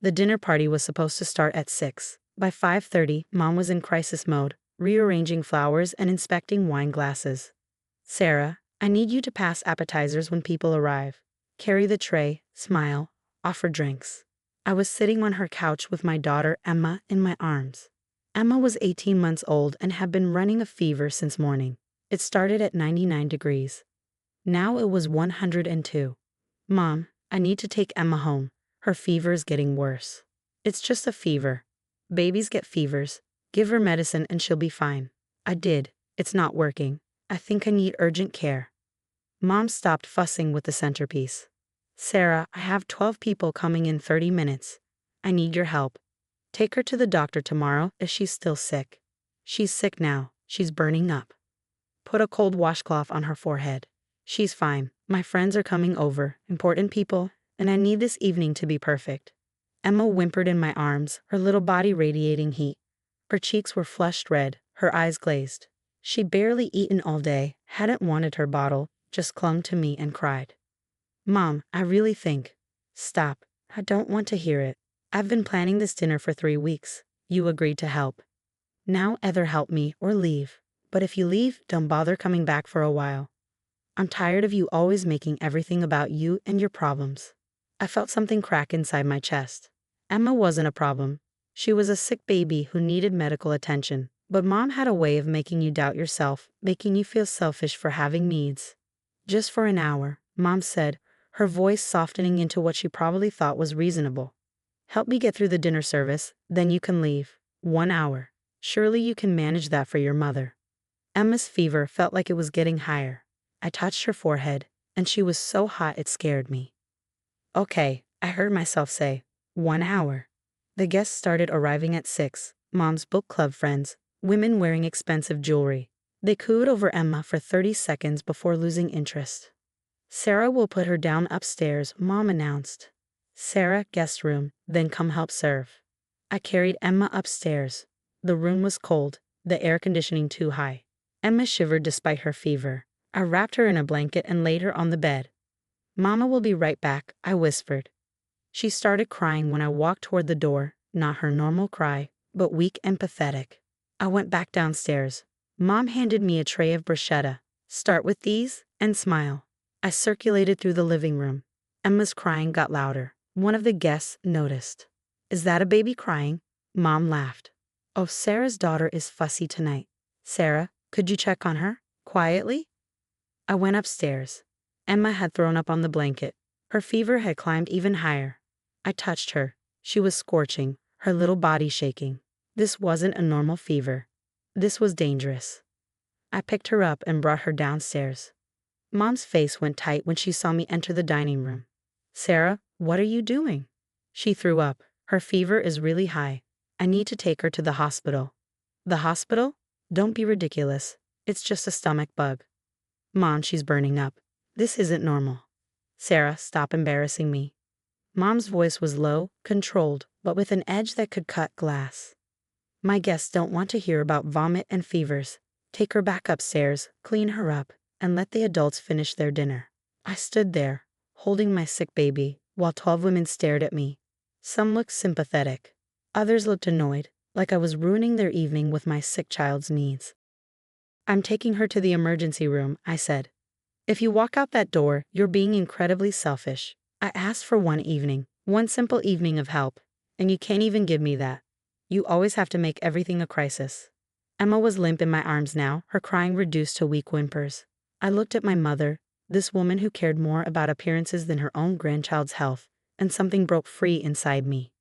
The dinner party was supposed to start at 6. By 5:30, Mom was in crisis mode, rearranging flowers and inspecting wine glasses. "Sarah, I need you to pass appetizers when people arrive. Carry the tray, smile, offer drinks." I was sitting on her couch with my daughter Emma in my arms. Emma was 18 months old and had been running a fever since morning. It started at 99 degrees. Now it was 102. "Mom, I need to take Emma home. Her fever is getting worse." "It's just a fever. Babies get fevers. Give her medicine and she'll be fine." "I did. It's not working. I think I need urgent care." Mom stopped fussing with the centerpiece. "Sarah, I have 12 people coming in 30 minutes. I need your help. Take her to the doctor tomorrow if she's still sick." "She's sick now. She's burning up." "Put a cold washcloth on her forehead." "She's fine. My friends are coming over, important people, and I need this evening to be perfect." Emma whimpered in my arms, her little body radiating heat. Her cheeks were flushed red, her eyes glazed. She'd barely eaten all day, hadn't wanted her bottle, just clung to me and cried. "Mom, I really think..." "Stop. I don't want to hear it. I've been planning this dinner for 3 weeks. You agreed to help. Now either help me or leave. But if you leave, don't bother coming back for a while. I'm tired of you always making everything about you and your problems." I felt something crack inside my chest. Emma wasn't a problem. She was a sick baby who needed medical attention. But Mom had a way of making you doubt yourself, making you feel selfish for having needs. "Just for an hour," Mom said, her voice softening into what she probably thought was reasonable. "Help me get through the dinner service, then you can leave. 1 hour. Surely you can manage that for your mother." Emma's fever felt like it was getting higher. I touched her forehead, and she was so hot it scared me. "Okay," I heard myself say. 1 hour. The guests started arriving at 6. Mom's book club friends, women wearing expensive jewelry. They cooed over Emma for 30 seconds before losing interest. "Sarah will put her down upstairs," Mom announced. "Sarah, guest room, then come help serve." I carried Emma upstairs. The room was cold, the air conditioning too high. Emma shivered despite her fever. I wrapped her in a blanket and laid her on the bed. "Mama will be right back," I whispered. She started crying when I walked toward the door, not her normal cry, but weak and pathetic. I went back downstairs. Mom handed me a tray of bruschetta. "Start with these, and smile." I circulated through the living room. Emma's crying got louder. One of the guests noticed. "Is that a baby crying?" Mom laughed. "Oh, Sarah's daughter is fussy tonight. Sarah, could you check on her? Quietly?" I went upstairs. Emma had thrown up on the blanket. Her fever had climbed even higher. I touched her. She was scorching, her little body shaking. This wasn't a normal fever. This was dangerous. I picked her up and brought her downstairs. Mom's face went tight when she saw me enter the dining room. "Sarah, what are you doing?" She threw up. "Her fever is really high. I need to take her to the hospital." "The hospital? Don't be ridiculous. It's just a stomach bug." "Mom, she's burning up. This isn't normal." "Sarah, stop embarrassing me." Mom's voice was low, controlled, but with an edge that could cut glass. "My guests don't want to hear about vomit and fevers. Take her back upstairs, clean her up, and let the adults finish their dinner." I stood there, holding my sick baby, while 12 women stared at me. Some looked sympathetic. Others looked annoyed, like I was ruining their evening with my sick child's needs. "I'm taking her to the emergency room," I said. "If you walk out that door, you're being incredibly selfish. I asked for one evening, one simple evening of help, and you can't even give me that. You always have to make everything a crisis." Emma was limp in my arms now, her crying reduced to weak whimpers. I looked at my mother, this woman who cared more about appearances than her own grandchild's health, and something broke free inside me.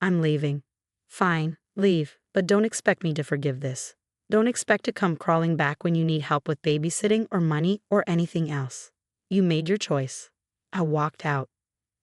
"I'm leaving." "Fine, leave, but don't expect me to forgive this. Don't expect to come crawling back when you need help with babysitting or money or anything else. You made your choice." I walked out.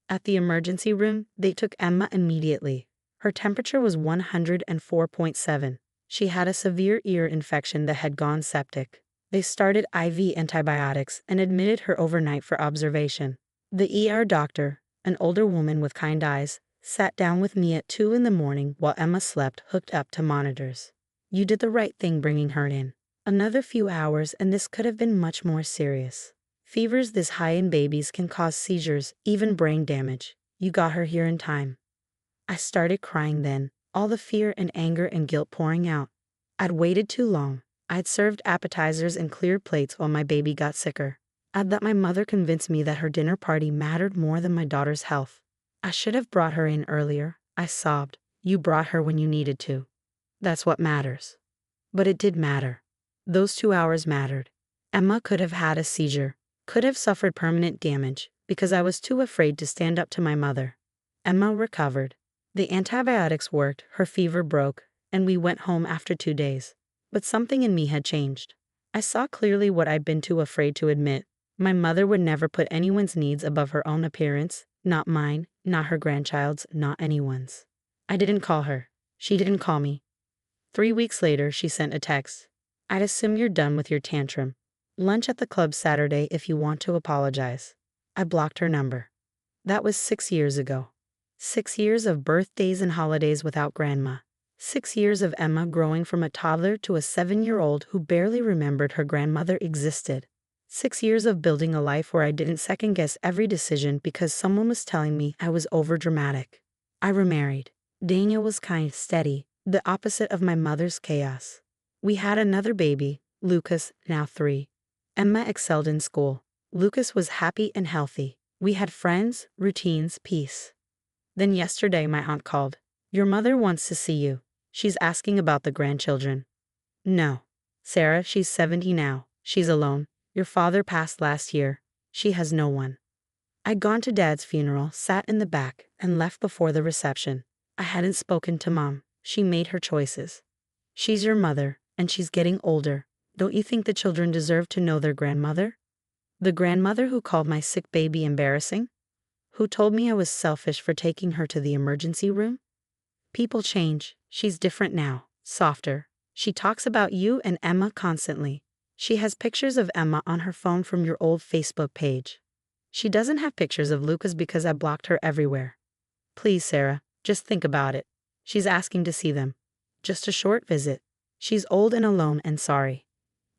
At the emergency room, they took Emma immediately. Her temperature was 104.7. She had a severe ear infection that had gone septic. They started IV antibiotics and admitted her overnight for observation. The ER doctor, an older woman with kind eyes, sat down with me at 2 in the morning while Emma slept hooked up to monitors. "You did the right thing bringing her in. Another few hours and this could have been much more serious. Fevers this high in babies can cause seizures, even brain damage. You got her here in time." I started crying then, all the fear and anger and guilt pouring out. I'd waited too long. I'd served appetizers and cleared plates while my baby got sicker. I'd let my mother convince me that her dinner party mattered more than my daughter's health. I should have brought her in earlier, I sobbed. You brought her when you needed to. That's what matters. But it did matter. Those 2 hours mattered. Emma could have had a seizure, could have suffered permanent damage, because I was too afraid to stand up to my mother. Emma recovered. The antibiotics worked, her fever broke, and we went home after 2 days. But something in me had changed. I saw clearly what I'd been too afraid to admit. My mother would never put anyone's needs above her own appearance, not mine, not her grandchild's, not anyone's. I didn't call her. She didn't call me. 3 weeks later, she sent a text. I'd assume you're done with your tantrum. Lunch at the club Saturday if you want to apologize. I blocked her number. That was 6 years ago. 6 years of birthdays and holidays without grandma. 6 years of Emma growing from a toddler to a 7-year-old who barely remembered her grandmother existed. 6 years of building a life where I didn't second-guess every decision because someone was telling me I was overdramatic. I remarried. Daniel was kind, steady, the opposite of my mother's chaos. We had another baby, Lucas, now 3. Emma excelled in school. Lucas was happy and healthy. We had friends, routines, peace. Then yesterday my aunt called. Your mother wants to see you. She's asking about the grandchildren. No. Sarah, she's 70 now. She's alone. Your father passed last year. She has no one. I'd gone to Dad's funeral, sat in the back, and left before the reception. I hadn't spoken to Mom. She made her choices. She's your mother, and she's getting older. Don't you think the children deserve to know their grandmother? The grandmother who called my sick baby embarrassing? Who told me I was selfish for taking her to the emergency room? People change. She's different now, softer. She talks about you and Emma constantly. She has pictures of Emma on her phone from your old Facebook page. She doesn't have pictures of Lucas because I blocked her everywhere. Please, Sarah, just think about it. She's asking to see them. Just a short visit. She's old and alone and sorry.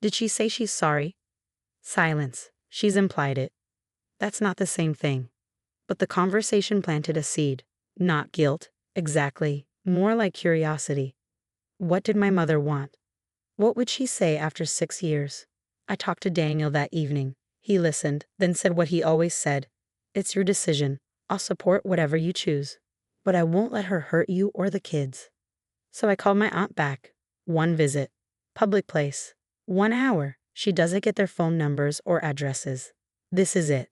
Did she say she's sorry? Silence. She's implied it. That's not the same thing. But the conversation planted a seed. Not guilt, exactly. More like curiosity. What did my mother want? What would she say after 6 years? I talked to Daniel that evening. He listened, then said what he always said. It's your decision. I'll support whatever you choose. But I won't let her hurt you or the kids. So I called my aunt back. 1 visit. Public place. 1 hour. She doesn't get their phone numbers or addresses. This is it.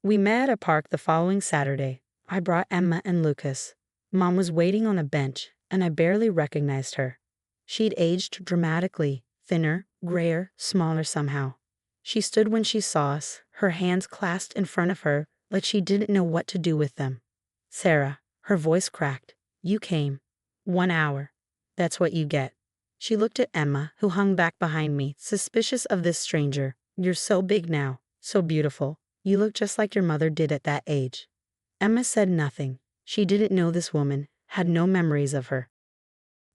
We met at a park the following Saturday. I brought Emma and Lucas. Mom was waiting on a bench, and I barely recognized her. She'd aged dramatically, thinner, grayer, smaller somehow. She stood when she saw us, her hands clasped in front of her, like she didn't know what to do with them. Sarah, her voice cracked. You came. 1 hour. That's what you get. She looked at Emma, who hung back behind me, suspicious of this stranger. You're so big now, so beautiful. You look just like your mother did at that age. Emma said nothing. She didn't know this woman, had no memories of her.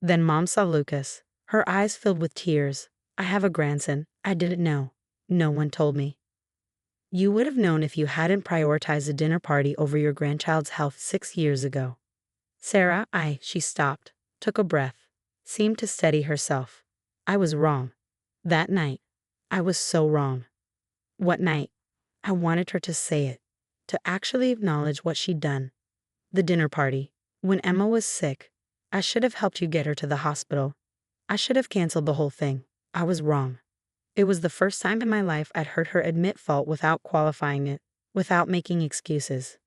Then Mom saw Lucas. Her eyes filled with tears. I have a grandson. I didn't know. No one told me. You would have known if you hadn't prioritized a dinner party over your grandchild's health 6 years ago. Sarah, she stopped, took a breath, seemed to steady herself. I was wrong. That night, I was so wrong. What night? I wanted her to say it, to actually acknowledge what she'd done. The dinner party. When Emma was sick, I should have helped you get her to the hospital. I should have canceled the whole thing. I was wrong. It was the first time in my life I'd heard her admit fault without qualifying it, without making excuses.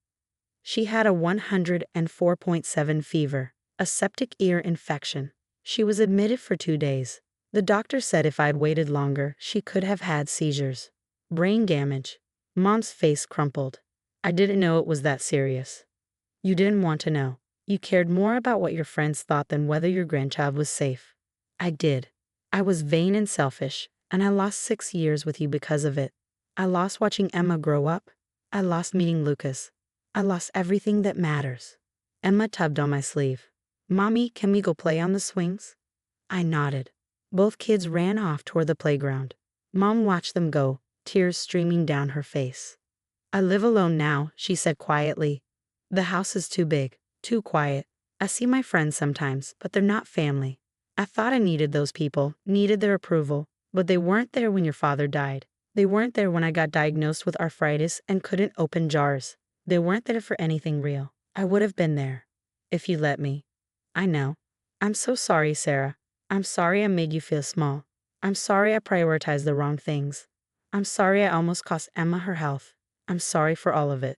She had a 104.7 fever, a septic ear infection. She was admitted for 2 days. The doctor said if I'd waited longer, she could have had seizures. Brain damage. Mom's face crumpled. I didn't know it was that serious. You didn't want to know. You cared more about what your friends thought than whether your grandchild was safe. I did. I was vain and selfish, and I lost 6 years with you because of it. I lost watching Emma grow up. I lost meeting Lucas. I lost everything that matters. Emma tugged on my sleeve. Mommy, can we go play on the swings? I nodded. Both kids ran off toward the playground. Mom watched them go, tears streaming down her face. I live alone now, she said quietly. The house is too big, too quiet. I see my friends sometimes, but they're not family. I thought I needed those people, needed their approval, but they weren't there when your father died. They weren't there when I got diagnosed with arthritis and couldn't open jars. They weren't there for anything real. I would have been there. If you let me. I know. I'm so sorry, Sarah. I'm sorry I made you feel small. I'm sorry I prioritized the wrong things. I'm sorry I almost cost Emma her health. I'm sorry for all of it.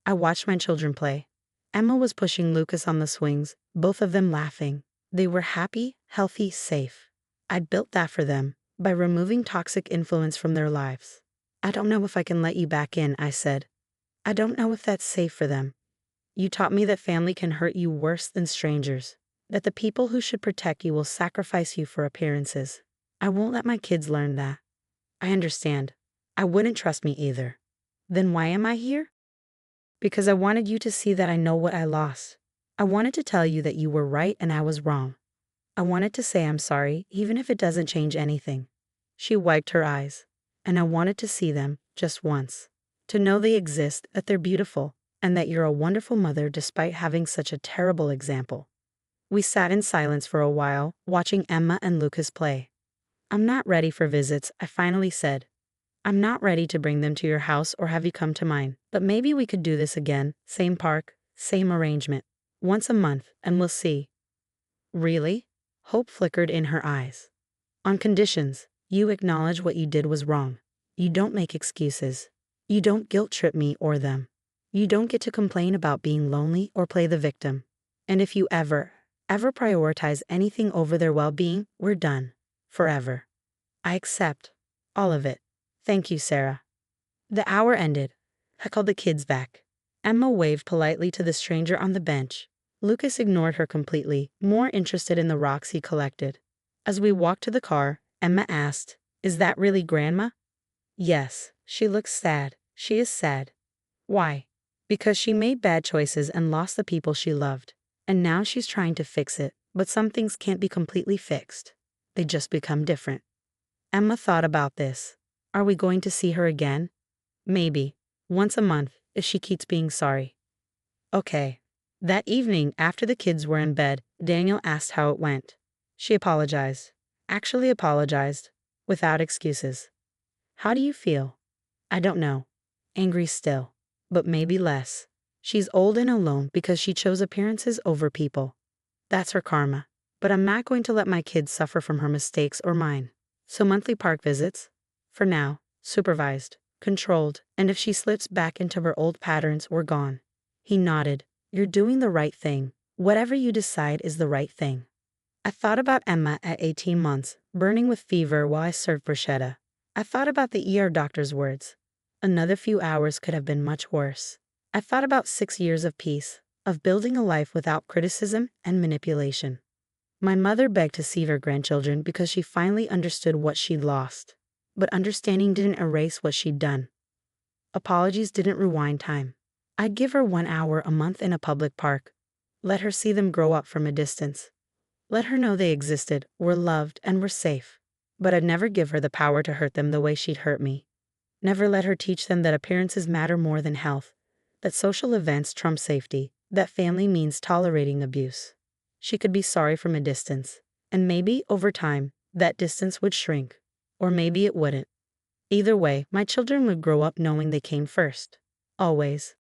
I watched my children play. Emma was pushing Lucas on the swings, both of them laughing. They were happy, healthy, safe. I built that for them, by removing toxic influence from their lives. I don't know if I can let you back in, I said. I don't know if that's safe for them. You taught me that family can hurt you worse than strangers, that the people who should protect you will sacrifice you for appearances. I won't let my kids learn that. I understand. I wouldn't trust me either. Then why am I here? Because I wanted you to see that I know what I lost. I wanted to tell you that you were right and I was wrong. I wanted to say I'm sorry, even if it doesn't change anything. She wiped her eyes, and I wanted to see them, just once. To know they exist, that they're beautiful, and that you're a wonderful mother despite having such a terrible example. We sat in silence for a while, watching Emma and Lucas play. I'm not ready for visits, I finally said. I'm not ready to bring them to your house or have you come to mine, but maybe we could do this again, same park, same arrangement, once a month, and we'll see. Really? Hope flickered in her eyes. On conditions, you acknowledge what you did was wrong. You don't make excuses. You don't guilt trip me or them. You don't get to complain about being lonely or play the victim. And if you ever prioritize anything over their well-being, we're done. Forever. I accept. All of it. Thank you, Sarah. The hour ended. I called the kids back. Emma waved politely to the stranger on the bench. Lucas ignored her completely, more interested in the rocks he collected. As we walked to the car, Emma asked, "Is that really Grandma?" "Yes, she looks sad. She is sad." "Why?" "Because she made bad choices and lost the people she loved. And now she's trying to fix it, but some things can't be completely fixed. They just become different." Emma thought about this. Are we going to see her again? Maybe. Once a month, if she keeps being sorry. Okay. That evening, after the kids were in bed, Daniel asked how it went. She apologized. Actually apologized. Without excuses. How do you feel? I don't know. Angry still. But maybe less. She's old and alone because she chose appearances over people. That's her karma. But I'm not going to let my kids suffer from her mistakes or mine. So monthly park visits? For now, supervised, controlled, and if she slips back into her old patterns, we're gone. He nodded. You're doing the right thing. Whatever you decide is the right thing. I thought about Emma at 18 months, burning with fever while I served bruschetta. I thought about the ER doctor's words. Another few hours could have been much worse. I thought about 6 years of peace, of building a life without criticism and manipulation. My mother begged to see her grandchildren because she finally understood what she'd lost. But understanding didn't erase what she'd done. Apologies didn't rewind time. I'd give her 1 hour a month in a public park. Let her see them grow up from a distance. Let her know they existed, were loved, and were safe. But I'd never give her the power to hurt them the way she'd hurt me. Never let her teach them that appearances matter more than health, that social events trump safety, that family means tolerating abuse. She could be sorry from a distance, and maybe, over time, that distance would shrink. Or maybe it wouldn't. Either way, my children would grow up knowing they came first. Always.